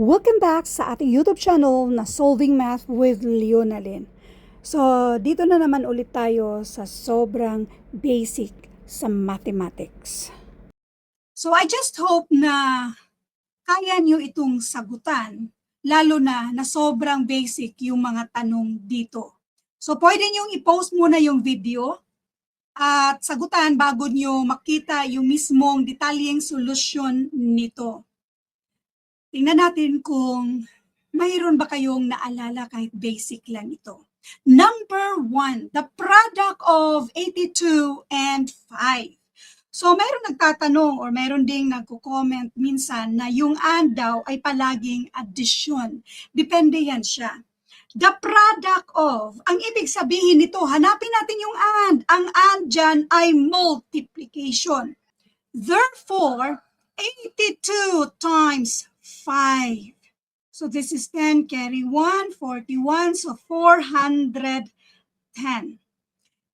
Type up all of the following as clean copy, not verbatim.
Welcome back sa ating YouTube channel na Solving Math with Leonalyn. So, dito na naman ulit tayo sa sobrang basic sa mathematics. So, I just hope na kaya nyo itong sagutan, lalo na sobrang basic yung mga tanong dito. So, pwede nyo i-post muna yung video at sagutan bago nyo makita yung mismong detalyeng solusyon nito. Tingnan natin kung mayroon ba kayong naalala kahit basic lang ito. Number 1, the product of 82 and 5. So mayroon nagtatanong or mayroon ding nagko-comment minsan na yung and daw ay palaging addition. Depende yan siya. The product of, ang ibig sabihin nito, hanapin natin yung and. Ang and dyan ay multiplication. Therefore, 82 times 5. So this is 10, carry 1, 41, so 410.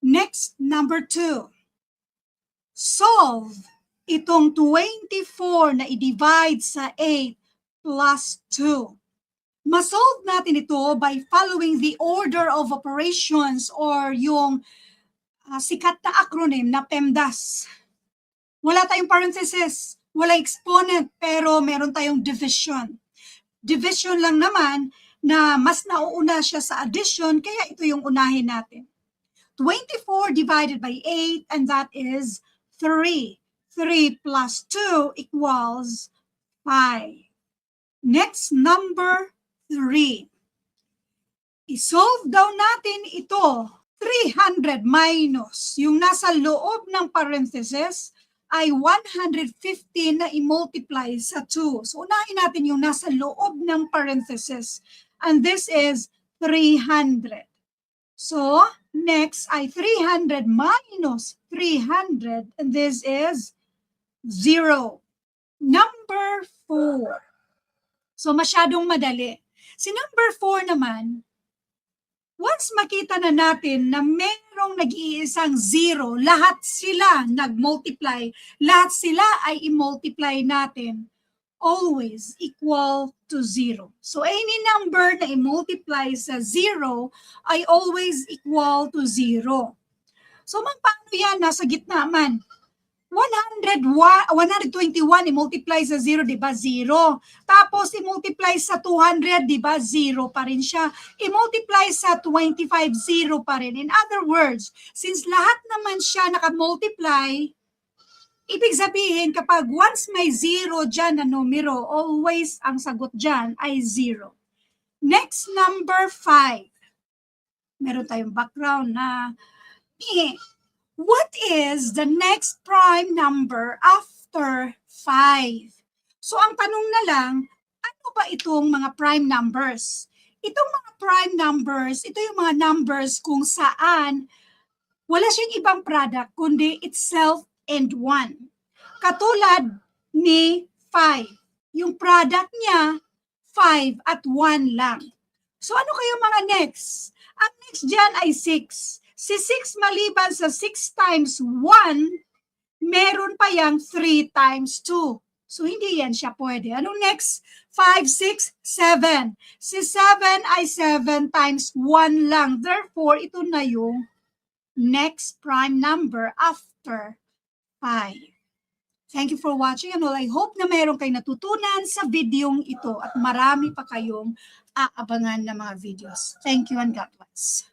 Next, number 2. Solve itong 24 na i-divide sa 8 plus 2. Masolve natin ito by following the order of operations or yung sikat na acronym na PEMDAS. Wala tayong parenthesis, wala exponent, pero meron tayong division. Division lang naman na mas nauuna siya sa addition, kaya ito yung unahin natin. 24 divided by 8, and that is 3. 3 plus 2 equals 5. Next, number 3. I-solve daw natin ito. 300 minus yung nasa loob ng parenthesis ay 115 na i-multiply sa 2. So, unahin natin yung nasa loob ng parenthesis. And this is 300. So, next ay 300 minus 300. And this is 0. Number 4. So, masyadong madali. Si number 4 naman, once makita na natin na merong nag-iisang 0, lahat sila nag-multiply, lahat sila ay i-multiply natin, always equal to 0. So any number na i-multiply sa 0 ay always equal to 0. So paano yan? Nasa gitna man. 121 i-multiply sa 0, di ba? 0. Tapos i-multiply sa 200, di ba? 0 pa rin siya. I-multiply sa 25, 0 pa rin. In other words, since lahat naman siya naka-multiply, ibig sabihin kapag once may 0 dyan na numero, always ang sagot dyan ay 0. Next, number 5. Meron tayong background na what is the next prime number after 5? So ang tanong na lang, ano ba itong mga prime numbers? Itong mga prime numbers, ito yung mga numbers kung saan wala siyang ibang product kundi itself and 1. Katulad ni 5. Yung product niya, 5 at 1 lang. So ano kayo mga next? Ang next dyan ay 6. Si 6 maliban sa 6 times 1, meron pa yang 3 times 2. So, hindi yan siya pwede. Anong next? 5, 6, 7. Si 7 ay 7 times 1 lang. Therefore, ito na yung next prime number after 5. Thank you for watching and I hope na meron kayo natutunan sa videong ito at marami pa kayong aabangan na mga videos. Thank you and God bless.